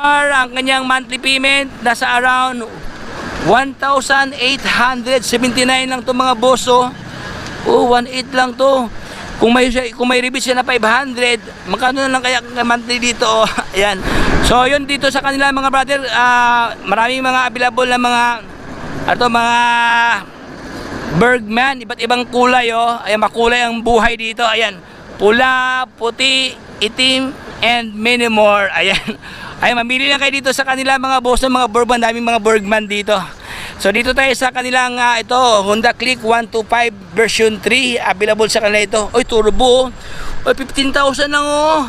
Ang kanyang monthly payment nasa around 1,879 lang to mga boss. Oh, 1,800 lang to. Kung may rebate siya na 500, magkano na lang kaya monthly dito? Oh, ayan. So yun dito sa kanila mga brother, maraming mga available na mga Bergman, iba't ibang kulay. Oh, ayan, makulay ang buhay dito. Ayan, pula, puti, itim, and many more. Ayan. Ay, mamili lang kayo dito sa kanila mga boss ng mga Bergman, daming mga Bergman dito. So dito tayo sa kanilang ito, Honda Click 125 version 3, available sa kanila ito. Oy, turbo. Oy, 15,000 lang oh.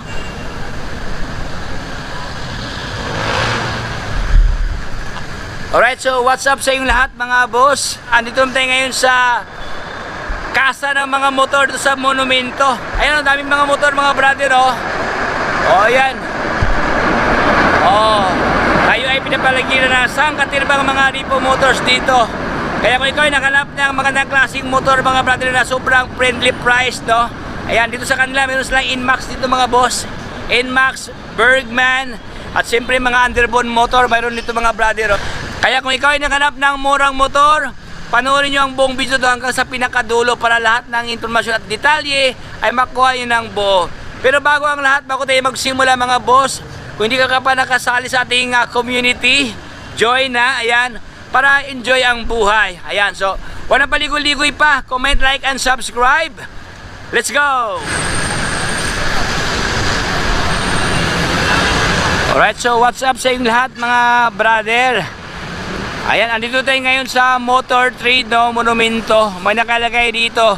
Alright, so what's up sa inyong lahat mga boss? Andito tayo ngayon sa kasa ng mga motor dito sa Monumento. Ayan, ang daming mga motor mga brother oh. Oh, ayan. Oh, tayo ay pinapalagiran na saan katirbang mga Repo Motors dito. Kaya kung ikaw ay nakalap ng magandang klaseng motor mga brother na sobrang friendly price, no? Ayan, dito sa kanila meron silang Inmax dito mga boss. Inmax, Bergman, at siyempre mga Underbone motor mayroon dito mga brother. Kaya kung ikaw ay nakalap ng murang motor, panoorin nyo ang buong video doon hanggang sa pinakadulo para lahat ng informasyon at detalye ay makuha nyo ng buo. Pero bago ang lahat, bago tayo magsimula mga boss, kung hindi ka pa nakasali sa ating community, join na, ayan, para enjoy ang buhay. Ayan, so, walang paligoy-ligoy pa. Comment, like, and subscribe. Let's go! Alright, so what's up sa inyong lahat mga brother? Ayan, andito tayo ngayon sa Motor Trade, no, Monumento. May nakalagay dito,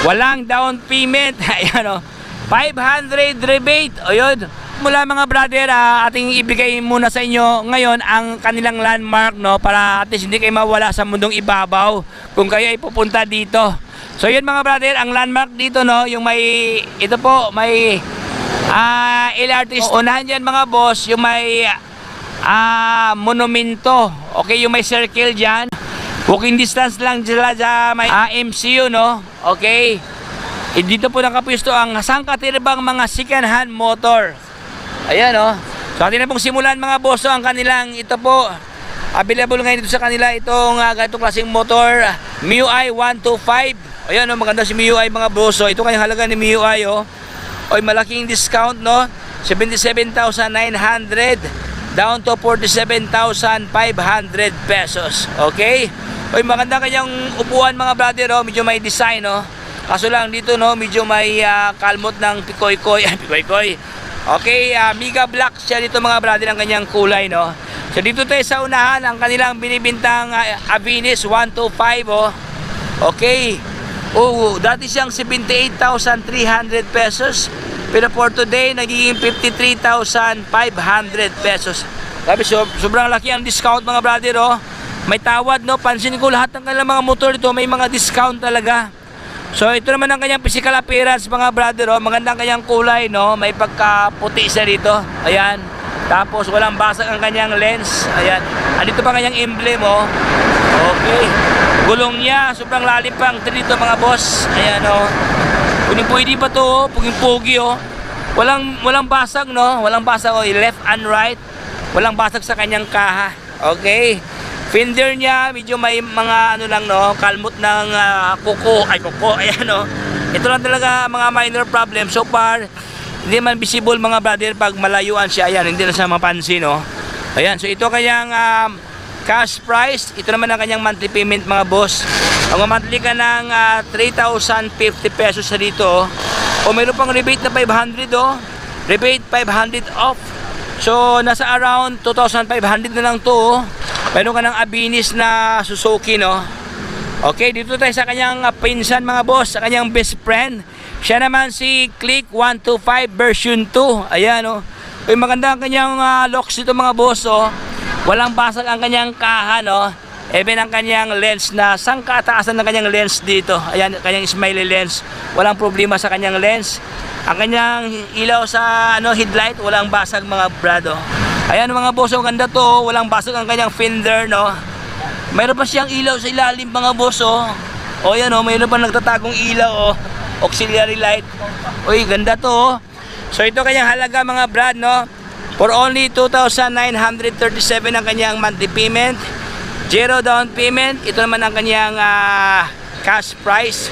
walang down payment. Ayan, o, 500 rebate. O yun, mula mga brother, ating ibigay muna sa inyo ngayon ang kanilang landmark, no, para at least hindi kayo mawala sa mundong ibabaw kung kayo ay pupunta dito. So yun mga brother, ang landmark dito, no, yung may ito po, may LRT. Unahan dyan mga boss, yung may Monumento. Okay, yung may circle dyan, walking distance lang sila sa may MCU, no. Okay, dito po nakapwesto ang sangkatirbang mga second hand motor. Ayan o. So atin na pong simulan mga boss ang kanilang ito po. Available ngayon dito sa kanila itong ganitong klaseng motor, MIUI 125. Ayan o, maganda si MIUI mga boss. So ito kanyang halaga ni MIUI o. Oy, malaking discount no. 77,900 down to 47,500 pesos. Okay? Oy, maganda kanyang upuan mga brother o. Medyo may design o. Kaso lang dito no, medyo may kalmot ng pikoy-koy. Pikoy-koy. Okay, Mega Black siya dito mga brother ang kanyang kulay, no. So dito tayo sa unahan ang kanilang binibintang Avinis 125 oh. Okay. Oh, dati siyang 78,300 pesos. Pero for today nagiging 53,500 pesos. Sabi sobrang laki ang discount mga brother oh. May tawad no, pansin ko lahat ng kanilang mga motor dito may mga discount talaga. So ito naman ang kanyang physical appearance mga brother oh. Magandang kanyang kulay no. May pagkaputi siya dito. Ayan. Tapos walang basag ang kanyang lens. Ayan. Andito pa kanyang emblem oh. Okay. Gulong niya sobrang lalim pa ang dito mga boss. Ayan oh. Kung pwede pa to oh. Puging-pugi oh. Walang basag no. Walang basag oh. Left and right. Walang basag sa kanyang kaha. Okay. Fender niya, medyo may mga ano lang no, kalmot ng kuko, ayan no. Ito lang talaga mga minor problem. So far, hindi man visible mga brother pag malayuan siya, ayan, hindi na siya mapansin no. Ayan, so ito kanyang cash price, ito naman ang kanyang monthly payment mga boss. Ang monthly ka ng 3,050 pesos sa dito oh. O mayroon pang rebate na 500 oh. Rebate 500 off. So nasa around 2,500 na lang to oh. Meron ka ng Avinis na Suzuki no. Okay, dito tayo sa kanyang pinsan mga boss, sa kanyang best friend. Siya naman si Click 125 version 2. Ayan oh. Uy, maganda ang kanyang locks dito mga boss oh. Walang basag ang kanyang kaha no. Even ang kanyang lens na sangkataasan ng kanyang lens dito. Ayan, kanyang smiley lens. Walang problema sa kanyang lens. Ang kanyang ilaw sa headlight, walang basag mga brado. Ayan mga boss, ang ganda to, walang basag ang kanyang fender no. Mayroon pa siyang ilaw sa ilalim mga boss oh. O yan oh, mayroon pa nagtatagong ilaw oh. Auxiliary light. Uy, ganda to oh. So ito kanyang halaga mga brad no. For only 2,937 ang kanyang monthly payment. 0 down payment. Ito naman ang kanyang cash price.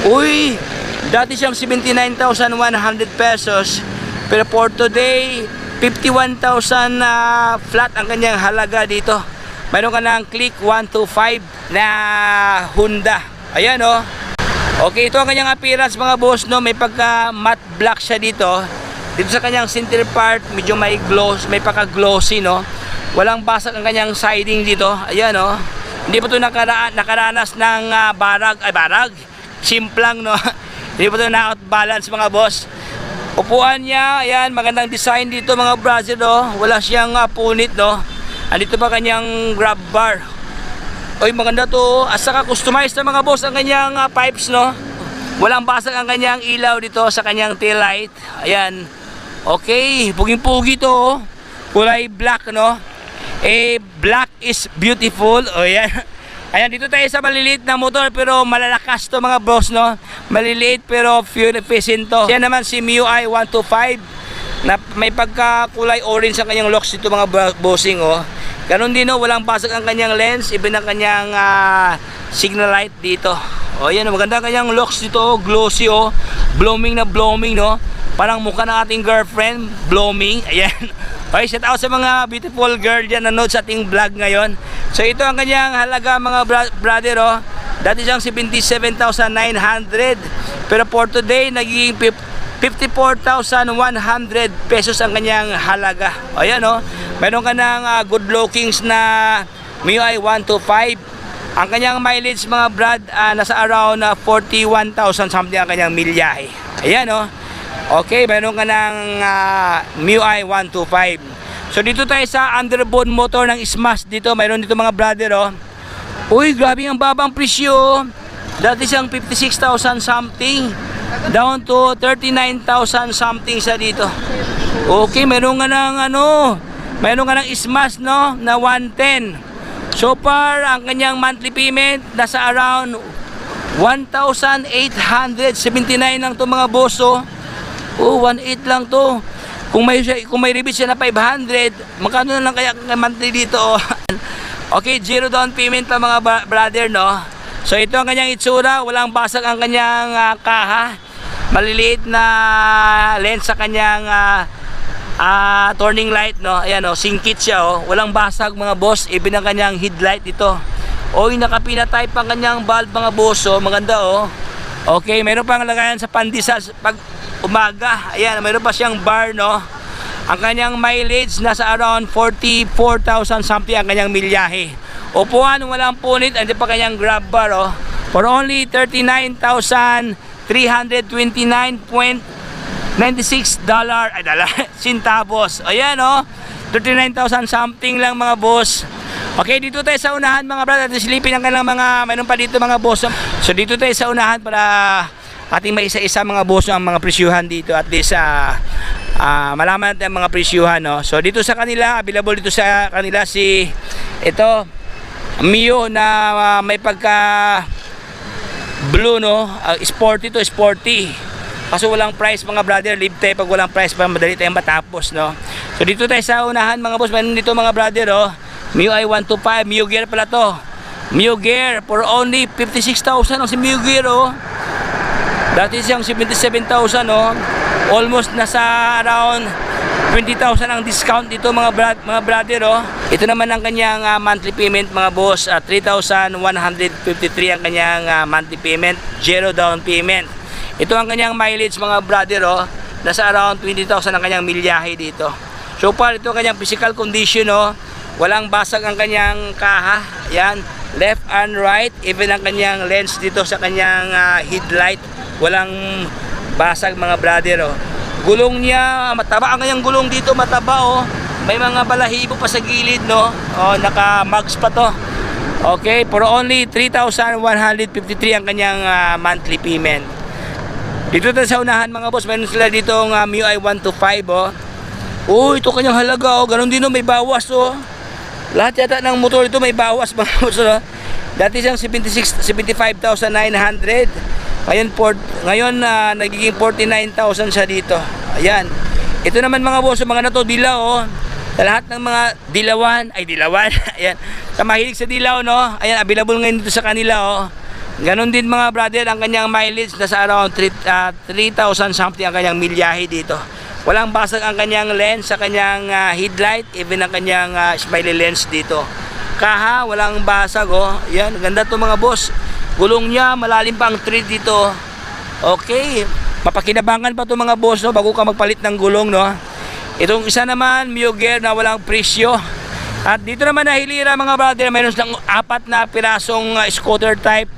Uy, dati siyang 79,100 pesos. Pero for today, 51,000 flat ang kanyang halaga dito. Mayroon ka ng Click 125 na Honda. Ayan oh. Okay, ito ang kanyang appearance mga boss, no. May pagka matte black siya dito. Dito sa kanyang center part, medyo may gloss, may pagka-glossy, no. Walang basag ang kanyang siding dito. Ayan oh. Hindi pa ito nakaranas ng barag. Simplang, no. Hindi pa ito na-outbalance mga boss. Upuan niya, ayan, magandang design dito mga brother, no. Wala siyang punit, no. Andito pa kanyang grab bar. Oy, maganda to. At saka customized na mga boss ang kanyang pipes, no. Walang basag ang kanyang ilaw dito sa kanyang tail light. Ayan. Okay, puging-pugi to, oh. Kulay black, no. Black is beautiful. O yan. Ayan, dito tayo sa maliliit na motor pero malalakas to mga boss, no. Maliliit pero fuel efficient to. Yan naman si MIUI 125 na may pagka-kulay orange ang kanyang locks dito mga bossing, oh. Ganon din, no, walang basag ang kanyang lens, even ang kanyang signal light dito. O yan, maganda ang kanyang locks dito, oh. Glossy, oh. Blooming na blooming, no. Parang mukha ng ating girlfriend, blooming. Ayan. Okay, shout out sa mga beautiful girl dyan na nanood sa ating vlog ngayon. So ito ang kanyang halaga mga brother, oh. Dati siyang 77,900. Pero for today, nagiging 54,100 pesos ang kanyang halaga. Ayan, oh. Meron ka ng good lookings na MIUI 125. Ang kanyang mileage mga brad, nasa around 41,000 something ang kanyang milyahe. Ayan, oh. Okay, meron ka ng MIUI 125. So dito tayo sa underbone motor ng Smash dito. Mayroon dito mga brother, oh. Uy, grabe ang babang presyo. Dati siyang 56,000 something down to 39,000 something sa dito. Okay, meron ka ng meron ka ng Smash, no, na 110. So far, ang kanyang monthly payment nasa around 1,879 lang to mga boss, oh. Oh, 1.8 lang to. Kung may rebate siya na 500, magkano na lang kaya monthly dito, oh. Okay, 0 down payment lang mga brother, no. So ito ang kanyang itsura, walang basag ang kanyang kaha. Maliliit na lens sa kanyang turning light, no. Ayan, oh, singkit siya, oh. Walang basag mga boss, even ang kanyang headlight dito. Oh, nakapina-type ang kanyang bulb mga boss, oh. Maganda, oh. Okay, meron pang lagayan sa pandesal pag umaga. Ayan, mayroon pa siyang bar, no. Ang kanyang mileage nasa around 44,000 something ang kanyang milyahe. Upuan, walang punit. Andi pa kanyang grab bar, oh. For only 39,329.96 centavos. Ayan, oh. 39,000 something lang mga boss. Okay, dito tayo sa unahan mga brother. Silipin ang kanilang mayroon pa dito mga boss. So dito tayo sa unahan para ating may isa-isa mga boss ang mga presyuhan dito, at least malaman natin ang mga presyuhan, no? So dito sa kanila, available dito sa kanila si ito Mio na may pagka blue, no. Sporty to, sporty. Kaso walang price mga brother, leave tayo pag walang price para madali tayong matapos, no. So dito tayo sa unahan mga boss, mayroon dito mga brother, oh. MIUI 125, Mio Gear pala to. Mio Gear for only 56,000 ang si Mio Gear, oh. Dati siyang 77,000, oh. Almost nasa around 20,000 ang discount dito mga brother, oh. Ito naman ang kanyang monthly payment mga boss, 3,153 ang kanyang monthly payment, 0 down payment. Ito ang kanyang mileage mga brother, oh. Nasa around 20,000 ang kanyang milyahe dito. So far, ito ang kanyang physical condition, oh. Walang basag ang kanyang kaha. Yan, left and right, even ang kanyang lens dito sa kanyang headlight, walang basag mga brother, oh. Gulong niya, mataba ang kanyang gulong dito, mataba, oh. May mga balahibo pa sa gilid, no. Oh, naka-mugs pa to. Okay, for only 3,153 ang kanyang monthly payment. Dito tayo sa unahan mga boss, meron sila dito ng MIUI 125, oh. Oh, ito kanyang halaga, oh. Ganon din, oh, may bawas, oh. Lahat yata ng motor ito may bawas mga boss, oh. Dati siyang 75,900. Ngayon nagiging 49,000 siya dito. Ayan. Ito naman mga boss, mga na to, dilaw oh. Sa lahat ng mga dilawan, ayan, sa mahilig sa dilaw no, ayan, available ngayon dito sa kanila oh. Ganon din mga brother, ang kanyang mileage nasa around 3,000 something ang kanyang milyahe dito. Walang basag ang kanyang lens sa kanyang headlight, even ang kanyang smiley lens dito. Kaha, walang basag oh. Yan, ganda to mga boss. Gulong niya, malalim pa ang tread dito. Okay, mapakinabangan pa to mga boss no, bago ka magpalit ng gulong no. Itong isa naman, Muger na walang presyo. At dito naman nahilira mga brother, mayroon silang 4 na pirasong scooter type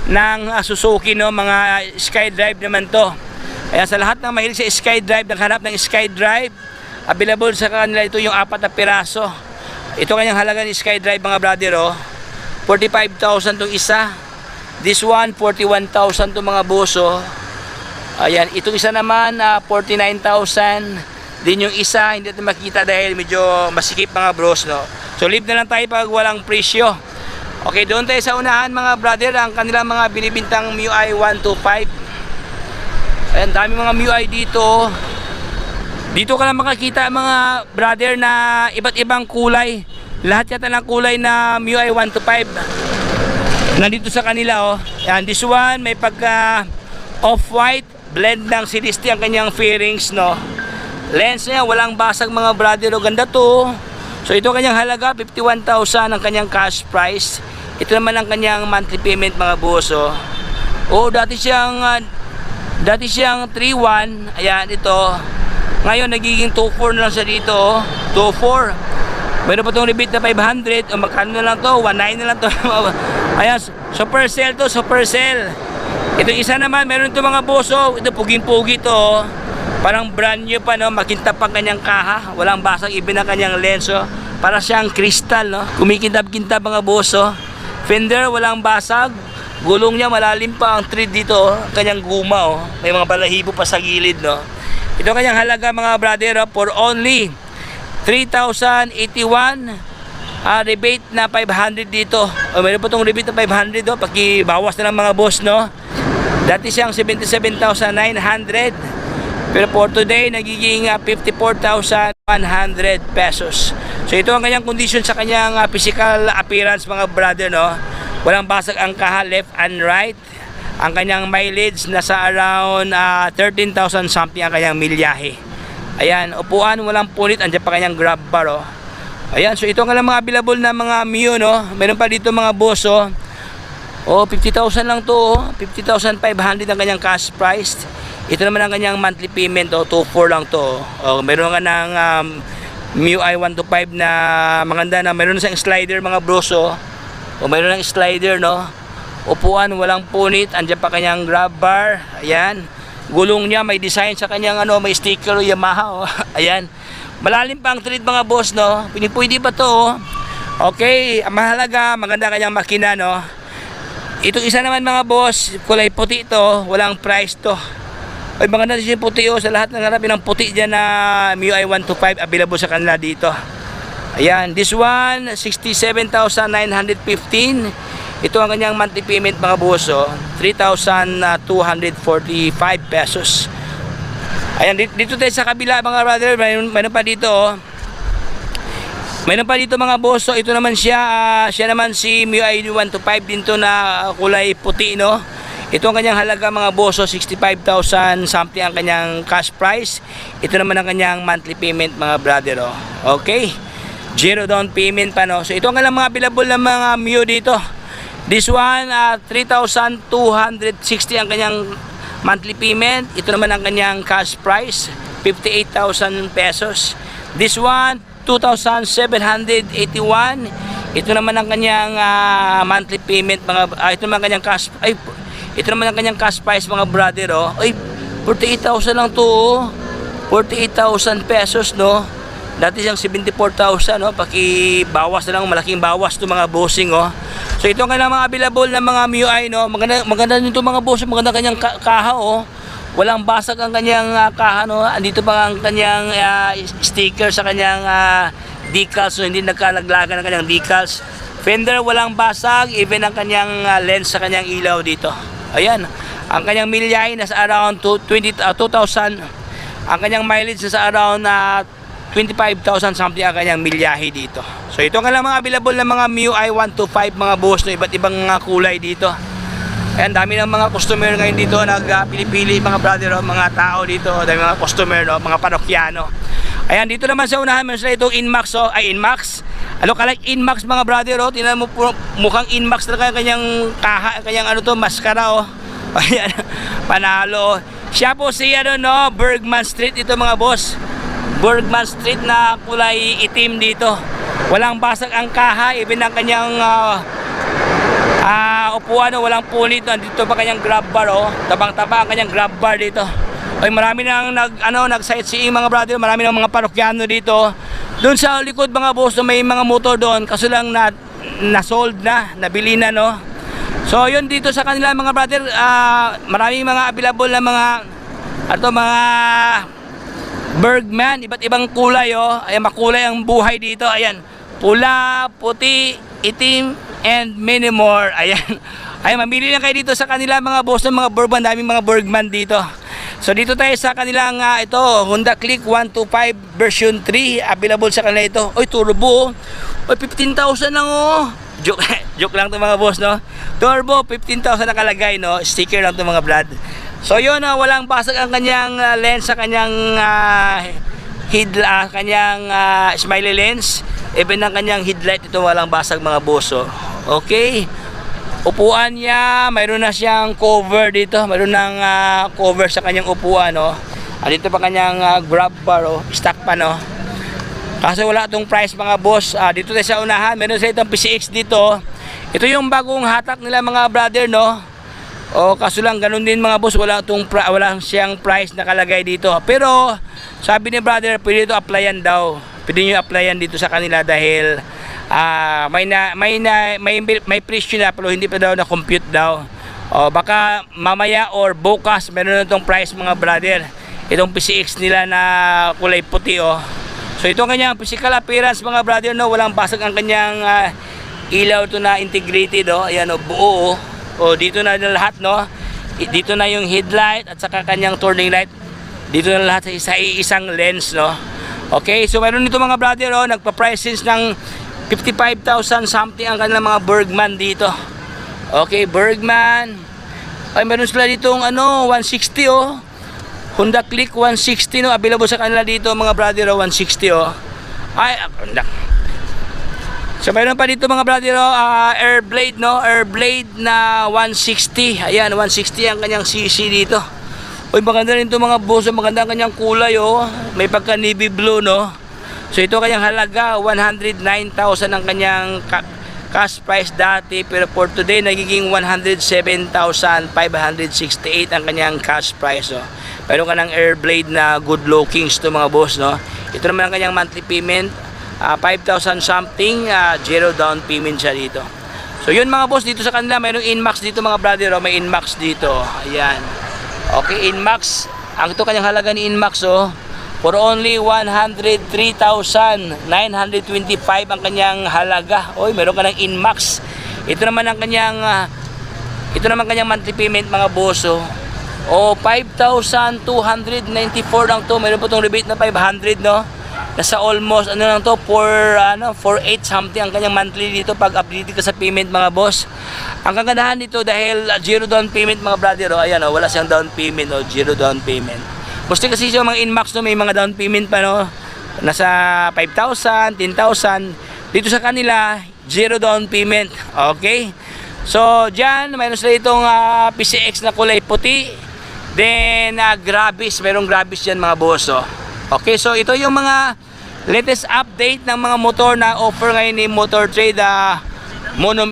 ng Suzuki no, mga SkyDrive naman to. Kaya sa lahat ng mahilig sa SkyDrive, naghanap ng SkyDrive, available sa kanila ito yung 4 na piraso. Ito kanyang halaga ni SkyDrive mga brother oh. 45,000 tong isa. This one 41,000 tong mga boso. Ayan, itong isa naman 49,000. Din yung isa, hindi natin makita dahil medyo masikip mga bros no. So leave na lang tayo pag walang presyo. Okay, doon tayo sa unahan mga brother, ang kanilang mga binibintang MIUI 125. Ayan, dami mga MIUI dito. Dito ka lang makakita mga brother na iba't ibang kulay. Lahat yata ng kulay na MIUI 125 nandito sa kanila oh. Ayan, this one may pagka off-white, blend ng Celeste ang kanyang fairings no. Lens niya, walang basag mga brother o, ganda to. So ito kanyang halaga, 51,000 ang kanyang cash price. Ito naman ang kanyang monthly payment mga boss oh. Oh, dati siyang 3,1. Ayan, ito. Ngayon nagiging 2,4 na lang siya dito oh. 2,4. Meron pa itong rebate na 500. O magkano na lang to? 1,900 na lang to. Ayan, super sale to, super sale. Ito isa naman, meron ito mga boss oh. Ito puging-pugi to oh. Parang brand new pa no, makintab ang kanyang kaha, walang basag ibin ang kanyang lens oh. Para siyang crystal no, kumikintab-kintab mga boss oh. Fender walang basag, gulong niya malalim pa ang tread dito oh. Kanyang guma oh, may mga balahibo pa sa gilid no. Ito kanyang halaga mga brother oh, for only 3,081. Rebate na 500 dito oh, meron pa itong rebate na 500 oh, pakibawas na lang mga boss no. Dati siyang 77,900. Pero for today, nagiging 54,100 pesos. So ito ang kanyang condition sa kanyang physical appearance mga brother no. Walang basag ang kaha left and right. Ang kanyang mileage nasa around 13,000 something ang kanyang milyahe. Ayan, upuan walang punit, andiyan pa kanyang grab bar oh. Ayan, so ito ang mga available na mga Mio no. Meron pa dito mga boss oh. Oh, 50,000 lang to oh. 50,500 ang kanyang cash price. Ito naman ang kanyang monthly payment o 2,4 lang to. O, meron ka ng MIUI 125 na maganda na meron siyang slider mga bros o. O meron ng slider no. Upuan walang punit, andiyan pa kanyang grab bar. Ayan. Gulong niya may design sa kanyang ano, may sticker o Yamaha o. Ayan. Malalim pa ang tread mga boss no. Pwede pa to o. Okay, ang mahalaga maganda kanyang makina no. Itong isa naman mga boss, kulay puti ito, walang price to. Ay mga natin yung puti oh, sa lahat ng hanapin ng puti dyan na MIUI 125 available sa kanila dito. Ayan, this one 67,915. Ito ang kanyang monthly payment mga boss oh, 3,245 pesos. Ayan, dito tayo sa kabila mga brother, mayroon pa dito oh. Mayroon pa dito mga boss oh, ito naman siya, siya naman si MIUI 125 din to na kulay puti no. Ito ang kanyang halaga mga boso, 65,000 something ang kanyang cash price. Ito naman ang kanyang monthly payment mga brother oh. Okay, 0 down payment pa no. So ito ang kanyang mga available na mga Mio dito. This one 3,260 ang kanyang monthly payment. Ito naman ang kanyang cash price, 58,000 pesos. This one 2,781. Ito naman ang kanyang monthly payment mga ito naman ang kanyang cash ito naman ang kanyang cash price mga brother oh. Ay, 48,000 lang to oh. 48,000 pesos no. Dati siyang 74,000 no. Pakibawas na lang, malaking bawas to mga bossing oh. So ito ang kanyang mga available na mga MIUI no. Maganda nito mga bossing, maganda kanyang kaha oh. Walang basag ang kanyang kaha no. Andito pa ang kanyang sticker sa kanyang decals so hindi nagkalaglagan ang kanyang decals. Fender walang basag, even ang kanyang lens sa kanyang ilaw dito. Ayan, ang kanyang milyahe nasa around 2,000 Ang kanyang mileage sa around 25,000 something ang kanyang milyahe dito. So ito nga lang mga available na mga MIUI 125 mga boss, no, iba't ibang mga kulay dito. Ayan, dami ng mga customer ngayon dito nagpili-pili mga brother, oh, mga tao dito, dami mga customer, no, mga parokyano. Ayan, dito naman sa unahan meron sila itong Inmax, oh, ay Inmax. Ano ka like Inmax mga brother, oh, tingnan mo po, mukhang Inmax talaga kanyang kaha, kanyang ano to, maskara, oh. Ayan, panalo. Siya po si ano, no, Bergman Street ito mga boss. Bergman Street na kulay itim dito. Walang basag ang kaha, even ang kanyang upuan, no, walang punit. Dito pa kanyang grab bar, oh. Tabang-taba ang kanyang grab bar dito. Ay, marami nang nag-sightseeing mga brother, marami nang mga parokyano dito. Doon sa likod mga boss, may mga motor doon, kaso lang na-sold na, nabili na, no. So yun dito sa kanila mga brother, maraming mga available na mga mga Bergman, iba't ibang kulay, oh. Ayan, makulay ang buhay dito. Ayan, pula, puti, itim, and many more. Ayan. Ayan, mamili lang kayo dito sa kanila mga boss ng mga Bergman, daming mga Bergman dito. So dito tayo sa kanilang ito, Honda Click 125 version 3, available sa kanila ito. Oy, turbo. Oy, 15,000 lang, oh. Joke lang to mga boss, no. Turbo 15,000 nakalagay, no. Sticker lang to mga brad. So yun, walang basag ang kanyang lens sa kanyang kanyang smiley lens. Even ang kanyang headlight ito walang basag mga boss, oh. Okay. Upuan niya, mayroon na siyang cover dito, mayroon ng cover sa kanyang upuan, no. Dito pa kanyang grab bar, oh, stock pa, no. Kasi wala itong price mga boss. Dito tayo sa unahan, meron sa itong PCX dito. Ito yung bagong hatak nila mga brother, no. O kaso lang ganun din mga boss, wala siyang price nakalagay dito. Pero sabi ni brother, pwede ito applyan daw. Pwede nyo applyan dito sa kanila dahil may presyo na pero hindi pa daw na-compute daw. O baka mamaya or bukas meron na itong price mga brother. Itong PCX nila na kulay puti, oh. So ito ang kanyang physical appearance mga brother, no, walang basag ang kanyang ilaw to na integrated, oh. Ayan, oh, buo, oh. Oh, dito na lahat, no. Dito na yung headlight at saka kanyang turning light. Dito na lahat sa isang lens, no. Okay, so meron dito mga brother, oh, nagpa-price since ng 55,000 something ang kanilang mga Bergman dito. Okay, Bergman. Ay, meron sila ditong 160, oh. Honda Click 160, no, available sa kanila dito mga brother, 160, oh. Ay, so mayroon pa dito mga brother, Airblade, no, Airblade na 160. Ayan, 160 ang kanyang CC dito. Uy, maganda rin ito mga boss, maganda ang kanyang kulay, oh. May pagka navy blue, no. So ito kanyang halaga 109,000 ang kanyang cash price dati, pero for today nagiging 107,568 ang kanyang cash price, oh. Meron ka ng Airblade na good lookings to mga boss, no. Ito naman ang kanyang monthly payment, 5,000 something, zero down payment siya dito. So yun mga boss, dito sa kanila mayroong Inmax dito mga brother, oh. May Inmax dito. Ayan. Okay, Inmax. Ang ito kanyang halaga ni Inmax, oh, for only 103,925 ang kanyang halaga. Oy, meron ka ng Inmax. Ito naman kanyang monthly payment mga boss, oh. O 5,294 lang to. Meron po itong rebate na 500, no. Nasa almost lang to, 4,8 something ang kanyang monthly dito pag update ka sa payment mga boss. Ang kagandahan dito dahil zero down payment mga brother, oh. Ayan, oh, wala siyang down payment, oh, zero down payment. Gusto kasi yung mga Inmax, no, may mga down payment pa, no. Nasa 5,000, 10,000. Dito sa kanila, zero down payment. Okay? So, dyan, mayroon sila itong PCX na kulay puti. Then, Gravis. Mayroong Gravis dyan mga boss, oh. Okay, so ito yung mga latest update ng mga motor na offer ngayon ni Motor Trade Mono